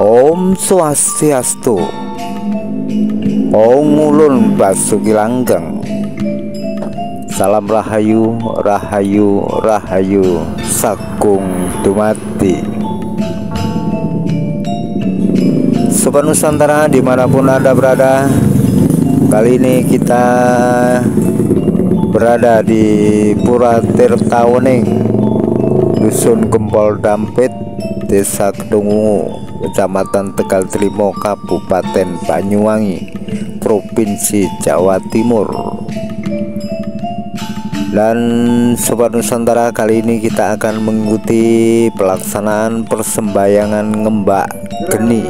Om Swastiastu. Om Ulun Basuki Langgeng. Salam Rahayu, Rahayu, Rahayu Sakung Dumadi. Sobat Nusantara dimanapun Anda berada, kali ini kita berada di Pura Tirtawening, Dusun Gempol Dampit, Desa Kedungu, Kecamatan Tegal Trimo, Kabupaten Banyuwangi, Provinsi Jawa Timur. Dan Sobat Nusantara, kali ini kita akan mengikuti pelaksanaan persembahyangan ngembak geni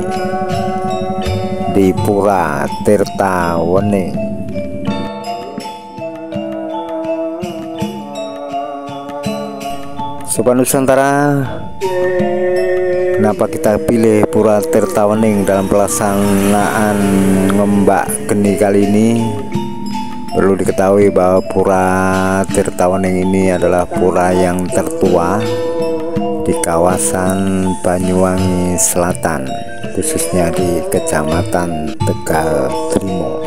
di Pura Tirtawening. Sobat Nusantara, kenapa kita pilih Pura Tirtawening dalam pelaksanaan ngembak geni kali ini? Perlu diketahui bahwa Pura Tirtawening ini adalah pura yang tertua di kawasan Banyuwangi Selatan, khususnya di Kecamatan Tegal Trimo.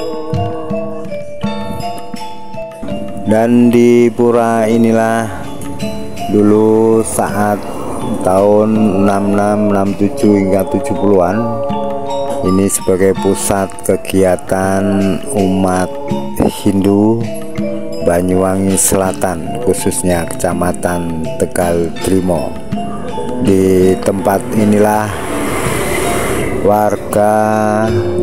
Dan di pura inilah dulu saat tahun 66, 67 hingga 70-an ini sebagai pusat kegiatan umat Hindu Banyuwangi Selatan, khususnya Kecamatan Tegal Trimo. Di tempat inilah warga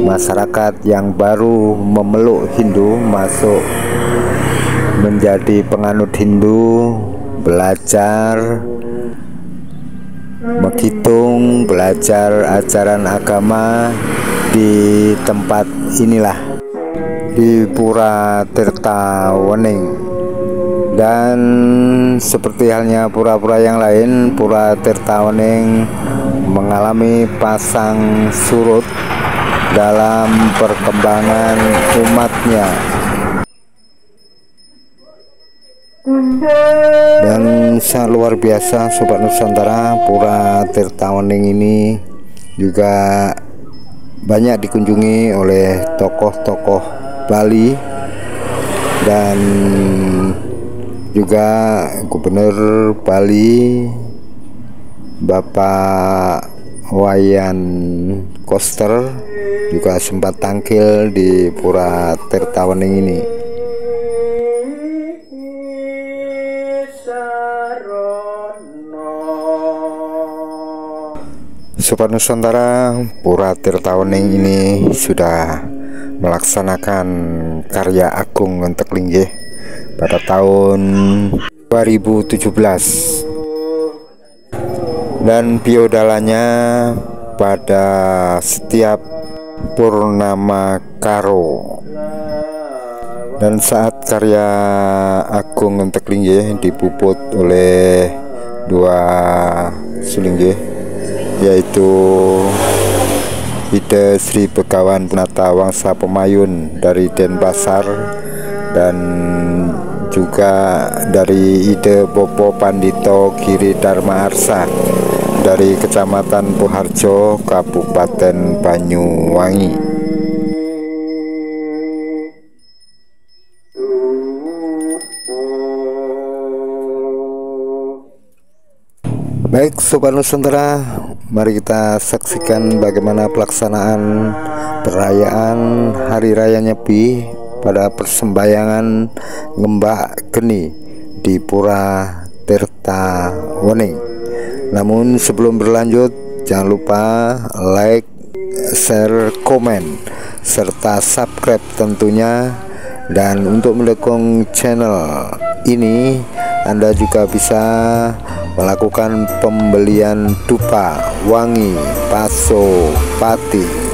masyarakat yang baru memeluk Hindu masuk menjadi penganut Hindu, belajar menghitung, belajar ajaran agama di tempat inilah, di Pura Tirtawening. Dan seperti halnya pura-pura yang lain, Pura Tirtawening mengalami pasang surut dalam perkembangan umatnya. Dan sangat luar biasa Sobat Nusantara, Pura Tirtawening ini juga banyak dikunjungi oleh tokoh-tokoh Bali dan juga Gubernur Bali Bapak Wayan Koster juga sempat tampil di Pura Tirtawening ini. Sobat Nusantara, Pura Tirtawening ini sudah melaksanakan karya agung Ngentek Linggih pada tahun 2017, dan biodalanya pada setiap Purnama Karo. Dan saat karya agung Ngentek Linggih dipuput oleh dua sulinggih, yaitu Ide Sri Begawan Penata Wangsa Pemayun dari Denpasar, dan juga dari Ide Bopo Pandito Giri Dharma Arsa dari Kecamatan Poharjo, Kabupaten Banyuwangi. Baik Sobat Nusantara, mari kita saksikan bagaimana pelaksanaan perayaan Hari Raya Nyepi pada persembahyangan ngembak geni di Pura Tirtawening. Namun sebelum berlanjut, jangan lupa like, share, komen, serta subscribe tentunya. Dan untuk mendukung channel ini, Anda juga bisa melakukan pembelian dupa, wangi, paso, pati.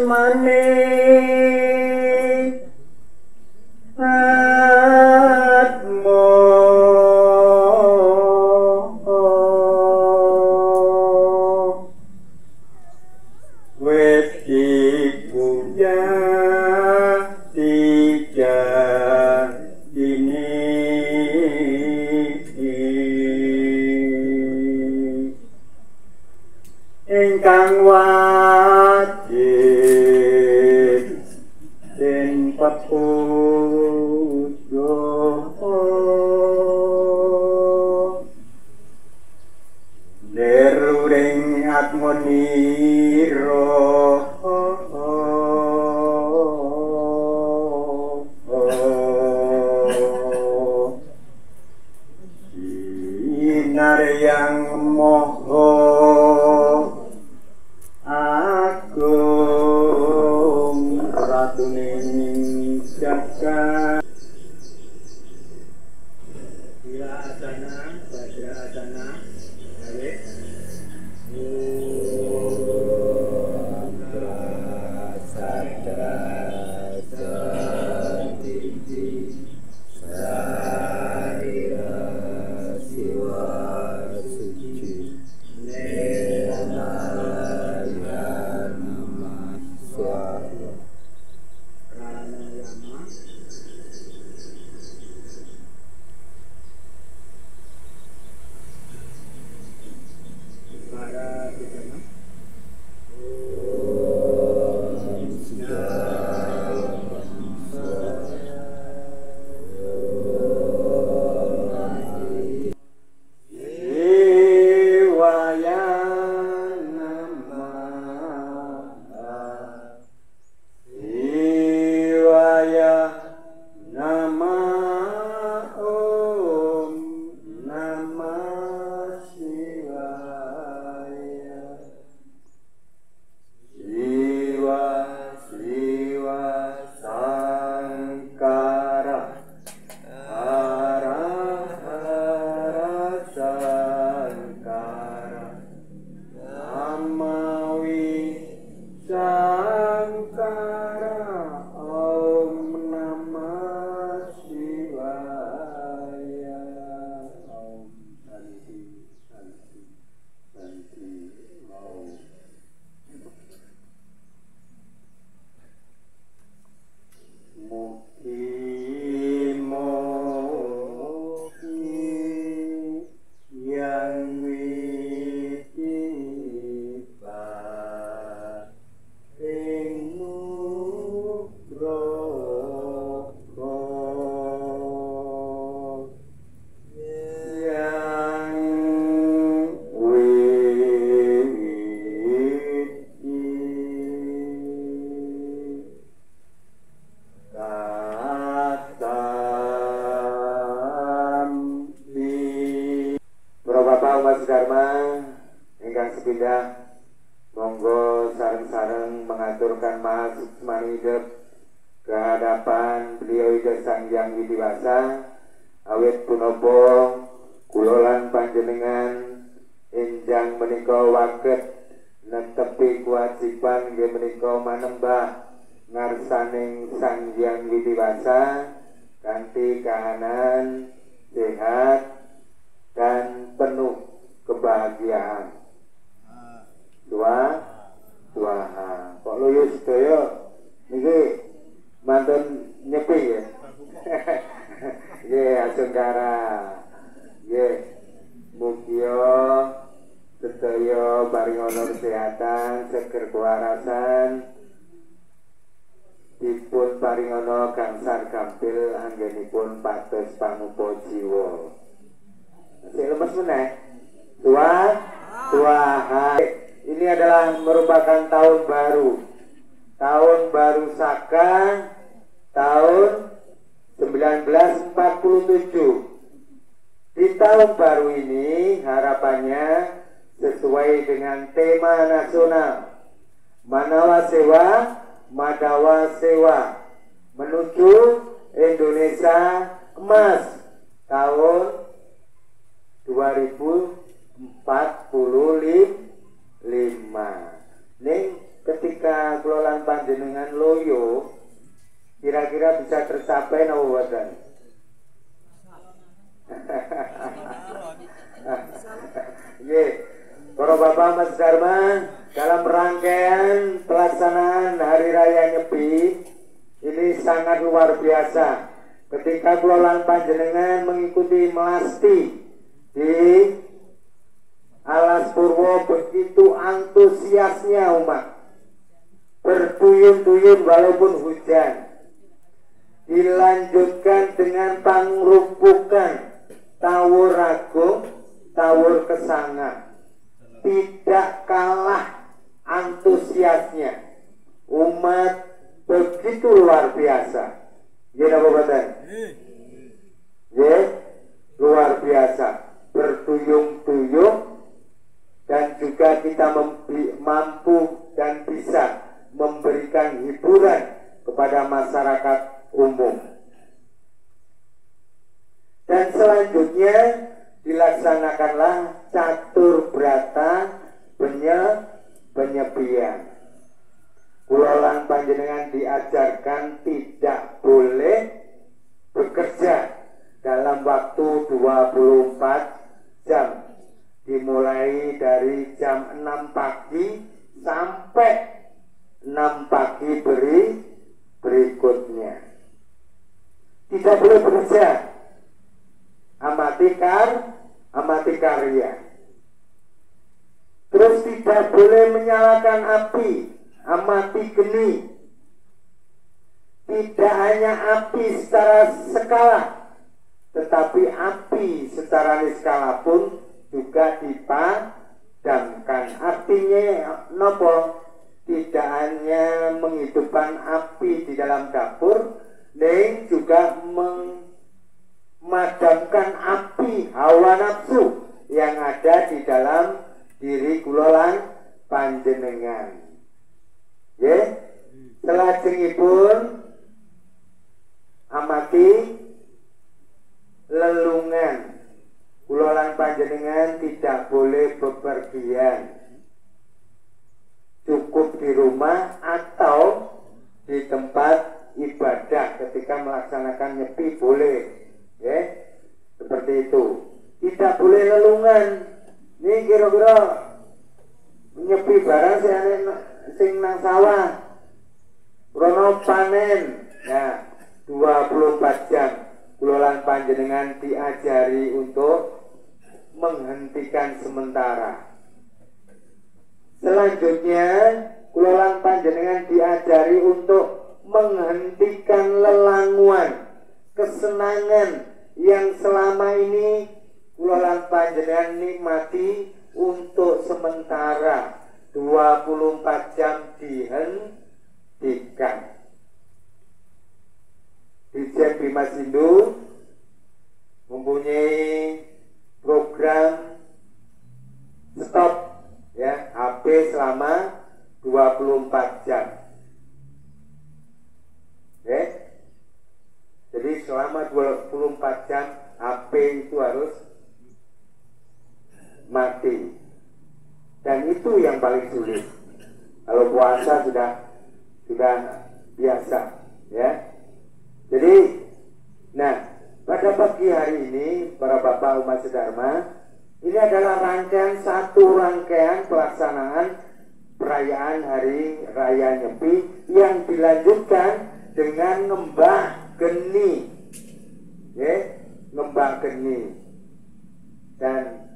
manik wis dipuja tiga ini ingkang wajib den pepujo neruring atmoniro sinar yang moho agung ratuning jagat bila asana bajra asana gawe Mas Dharma ingkang sepindah monggo sareng-sareng mengaturkan mahasiswani hidup ke hadapan beliau Ida Sang Hyang Widiwasa awit punapa kula lan panjenengan enjang menika waket netepi kewajiban nggih menika manembah ngarsaning Sang Hyang Widiwasa kanthi kahanan sehat dan penuh kebahagiaan. Swaha. Kok loyo sedaya niki mantun nyepi ya. Nggih asungkara. Nggih mugia sedaya paringana kesehatan, seger kewarasan dipun paringana gangsar gampil anggenipun pados panupa jiwa. Masih lemes meneh. Swaha. Ini adalah merupakan tahun baru Saka tahun 1947. Di tahun baru ini harapannya sesuai dengan tema nasional Manawa Sewa Madawa Sewa menuju Indonesia Emas tahun 2045. Ning ketika kula lan panjenengan loyo kira-kira bisa tercapai napa boten? Nggih. Para Bapak Mas Dharma, dalam rangkaian pelaksanaan Hari Raya Nyepi ini sangat luar biasa. Ketika kula lan panjenengan mengikuti melasti di Alas Purwo, begitu antusiasnya umat, berduyun-duyun walaupun hujan, dilanjutkan dengan pangrumpukan Tawur Agung, Tawur Kesanga. Tidak kalah antusiasnya umat, begitu luar biasa. Ya, apa badan? Ya, luar biasa, berduyung-duyung. Dan juga kita mampu dan bisa memberikan hiburan kepada masyarakat umum. Dan selanjutnya dilaksanakanlah catur brata penyepian. Kula lan panjenengan diajarkan tidak boleh bekerja dalam waktu 24 jam. Dimulai dari jam 6 pagi sampai 6 pagi berikutnya. Tidak boleh bekerja, amati karya. Terus tidak boleh menyalakan api, amati geni. Tidak hanya api secara skala, tetapi api secara niskala pun juga dipadamkan. Artinya nopo? Tidak hanya menghidupkan api di dalam dapur, neng juga memadamkan api hawa nafsu yang ada di dalam diri kula lan panjenengan. Ya, selajengipun amati lelungan. Kula lan panjenengan tidak boleh bepergian, cukup di rumah atau di tempat ibadah ketika melaksanakan nyepi boleh, ya, seperti itu. Tidak boleh lelungan. Ini kira-kira nyepi barang sing nang sawah, krono panen, ya 24 jam. Kula lan panjenengan diajari untuk menghentikan sementara. Selanjutnya kula lan panjenengan diajari untuk menghentikan lelanguan, kesenangan yang selama ini kula lan panjenengan nikmati untuk sementara 24 jam dihentikan. Dirjen Bima Sindu mempunyai program stop, ya, HP selama 24 jam. Oke. Jadi selama 24 jam HP itu harus mati. Dan itu yang paling sulit. Kalau puasa sudah biasa, ya. Jadi, nah, pada pagi hari ini, para Bapak Umat Sedharma, ini adalah satu rangkaian pelaksanaan perayaan Hari Raya Nyepi yang dilanjutkan dengan ngembah geni, ya, ngembah geni, dan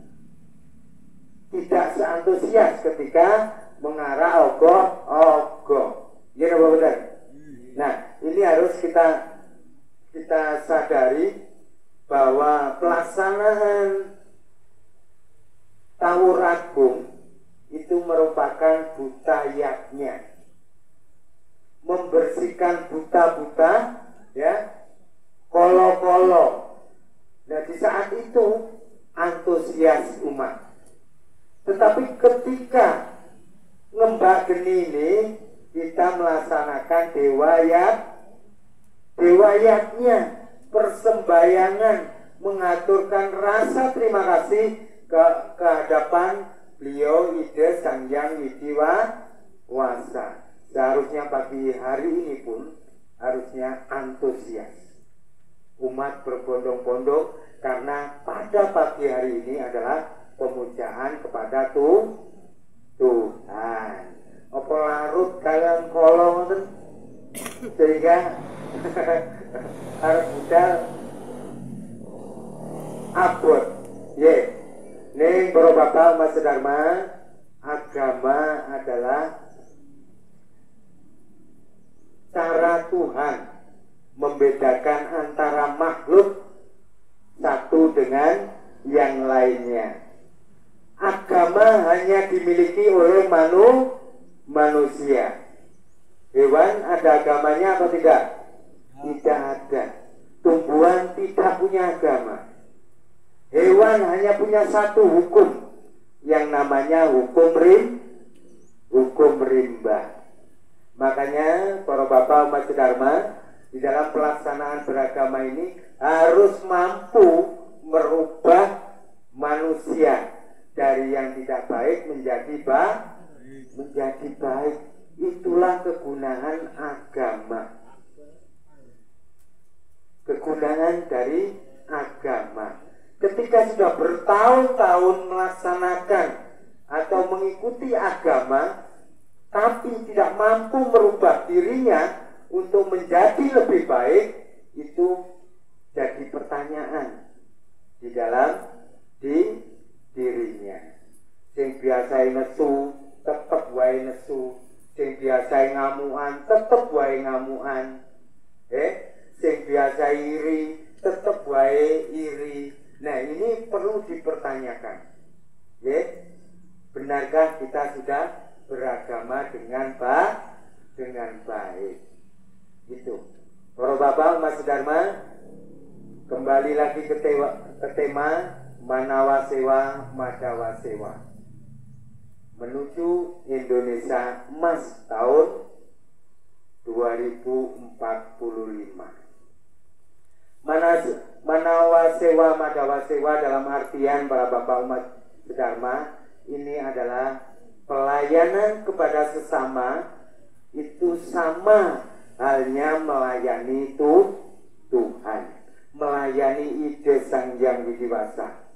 tidak seantusias ketika mengarah ogoh, ya, benar. Nah, ini harus kita sadari bahwa pelaksanaan Tawur Agung itu merupakan budayanya, membersihkan buta-buta, ya, kolo-kolo. Nah, di saat itu antusias umat. Tetapi ketika ngembah geni ini kita melaksanakan dewayatnya, persembayangan, mengaturkan rasa terima kasih ke hadapan beliau Ida Sang Hyang Widi Wasa. Seharusnya pagi hari ini pun harusnya antusias. Umat berbondong-bondong karena pada pagi hari ini adalah pemujaan kepada Tuhan. Apa larut kalian kolong sehingga harus budal abot. Ning para bapak Mas Dharma, agama adalah cara Tuhan membedakan antara makhluk satu dengan yang lainnya. Agama hanya dimiliki oleh manusia. Hewan ada agamanya atau tidak? Tidak ada. Tumbuhan tidak punya agama. Hewan hanya punya satu hukum yang namanya hukum rimba. Makanya para bapak umat Dharma di dalam pelaksanaan beragama ini harus mampu merubah manusia dari yang tidak baik menjadi baik. Itulah kegunaan agama. Kegunaan dari agama. Ketika sudah bertahun-tahun melaksanakan atau mengikuti agama, tapi tidak mampu merubah dirinya untuk menjadi lebih baik, itu jadi pertanyaan di dalam dirinya. Sing biasa nesu, tetep wae nesu. Sing biasa ngamuan, tetep wae ngamuan. Sing biasa iri, tetep wae iri. Nah, ini perlu dipertanyakan. Benarkah kita sudah beragama dengan baik? Itu. Para bapak Mas Dharma, kembali lagi ke tema Manawa Sewa Madawa Sewa menuju Indonesia Emas tahun 2045. Manawa Sewa Madawa Sewa dalam artian para bapak umat Dharma ini adalah pelayanan kepada sesama, itu sama halnya melayani Tuhan, melayani ide Sang Hyang Widiwasa.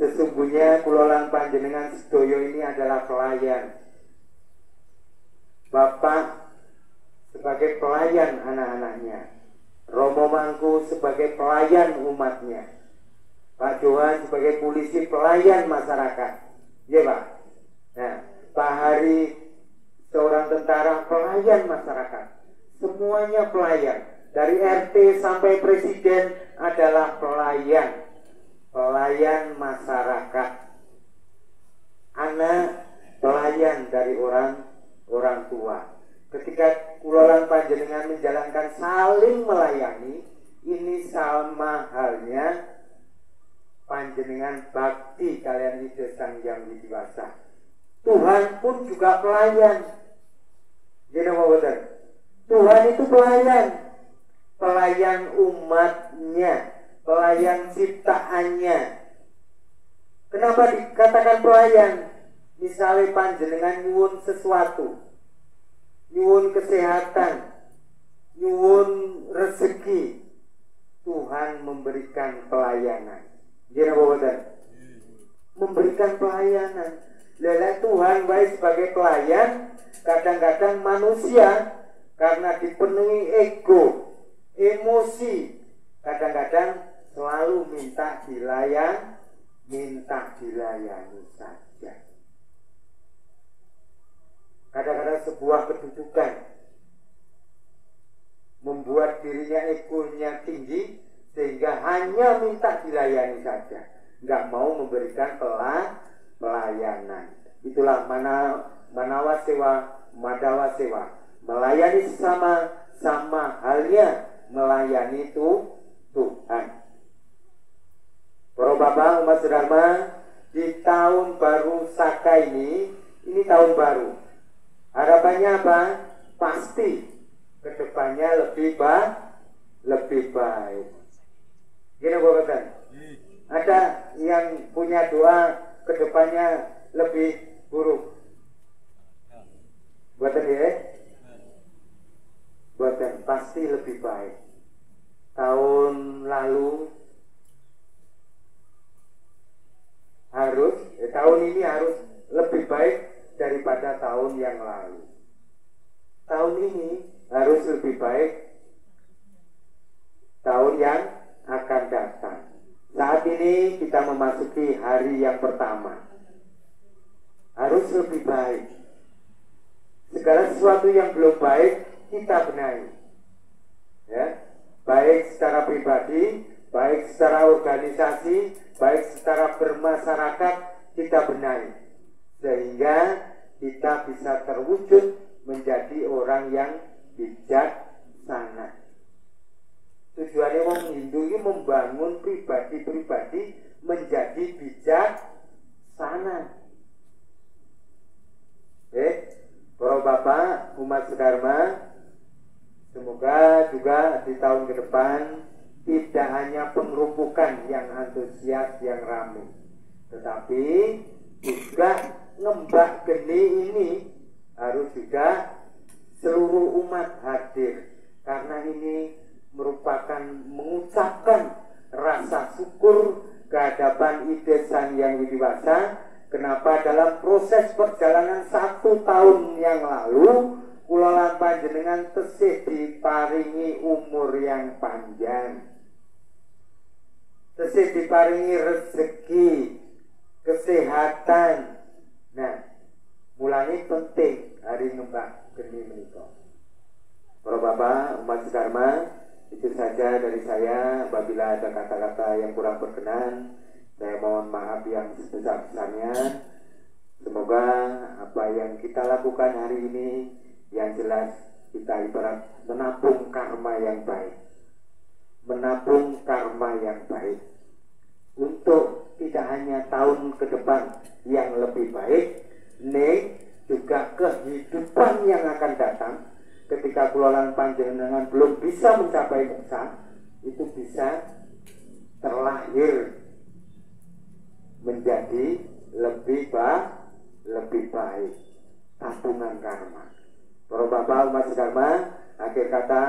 Sesungguhnya kulolan panjenengan sedoyo ini adalah pelayan. Bapak sebagai pelayan anak-anaknya, Romo Mangku sebagai pelayan umatnya, Pak Johan sebagai polisi pelayan masyarakat. Ya Pak. Nah, Pak Hari seorang tentara pelayan masyarakat. Semuanya pelayan. Dari RT sampai presiden adalah pelayan. Pelayan masyarakat. Anak pelayan dari orang tua. Ketika kulolan panjenengan menjalankan saling melayani, ini sama halnya panjenengan bakti kalian di Sang Hyang Widiwasa. Tuhan pun juga pelayan. Jadi mau betul. Tuhan itu pelayan, pelayan umatnya, pelayan ciptaannya. Kenapa dikatakan pelayan? Misalnya panjenengan nyuwun sesuatu, nyuwun kesehatan, nyuwun rezeki, Tuhan memberikan pelayanan. Jadi apa betul? Memberikan pelayanan. Lelah Tuhan baik sebagai pelayan. Kadang-kadang manusia karena dipenuhi ego, emosi, kadang-kadang selalu minta dilayani saja. Kadang-kadang sebuah kedudukan membuat dirinya egonya tinggi sehingga hanya minta dilayani saja, nggak mau memberikan pelayanan. Itulah Manawa Sewa Madawa Sewa, melayani sesama sama halnya melayani Tuhan. Para bapak umat Dharma, di tahun baru Saka ini tahun baru. Harapannya apa? Pasti kedepannya lebih baik. Gini Bapak. Ada yang punya doa kedepannya lebih buruk? Buatan ya? tahun yang lalu. Tahun ini harus lebih baik tahun yang akan datang. Saat ini kita memasuki hari yang pertama. Harus lebih baik. Segala sesuatu yang belum baik kita benahi. Ya, baik secara pribadi, baik secara organisasi, baik secara bermasyarakat kita benahi. Sehingga kita bisa terwujud menjadi orang yang bijaksana. Tujuannya wong Hindu ini membangun pribadi-pribadi menjadi bijaksana. Para bapak umat Dharma, semoga juga di tahun ke depan tidak hanya pengerupukan yang antusias, yang ramai, tetapi juga ngembak geni ini harus juga seluruh umat hadir, karena ini merupakan mengucapkan rasa syukur kehadapan Ide Sang Hyang Widiwasa. Kenapa dalam proses perjalanan 1 tahun yang lalu kula lan panjenengan tesih diparingi umur yang panjang, tesih diparingi rezeki, kesehatan. Nah, mulanya penting hari ngembak geni menika. Para bapak umat Dharma, itu saja dari saya. Apabila ada kata-kata yang kurang berkenan, saya mohon maaf yang sebesar-besarnya. Semoga apa yang kita lakukan hari ini, yang jelas kita ibarat menabung karma yang baik. Menabung karma yang baik untuk tidak hanya tahun ke depan yang lebih baik, nih juga kehidupan yang akan datang. Ketika kelolaan panjenengan belum bisa mencapai moksa, itu bisa terlahir menjadi lebih baik, tabungan karma. Para bapak umat Dharma, akhir kata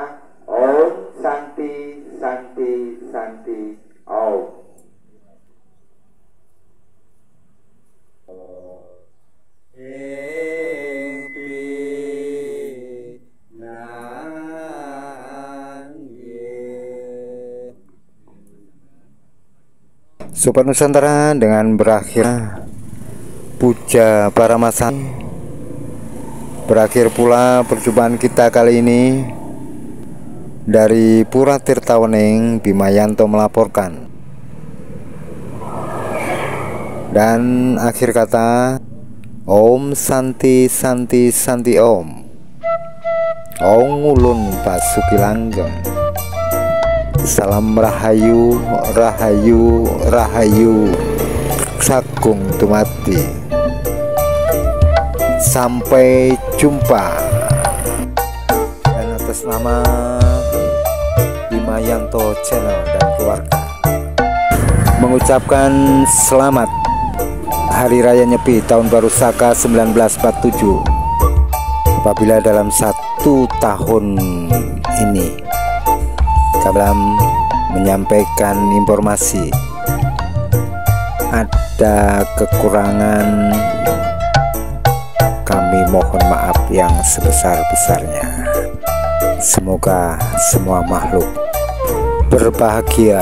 Om Santi Santi Santi Om. Sobat Nusantara, dengan berakhir puja para masa, berakhir pula perjumpaan kita kali ini. Dari Pura Tirtawening, Bimayanto melaporkan. Dan akhir kata Om Santi Santi Santi Om. Om Ulun Basuki Langgeng. Salam Rahayu, Rahayu, Rahayu, Sagung Dumadi. Sampai jumpa. Dan atas nama Bimayanto Channel dan keluarga mengucapkan selamat Hari Raya Nyepi Tahun Baru Saka 1947. Apabila dalam 1 tahun ini dalam menyampaikan informasi ada kekurangan, kami mohon maaf yang sebesar-besarnya. Semoga semua makhluk berbahagia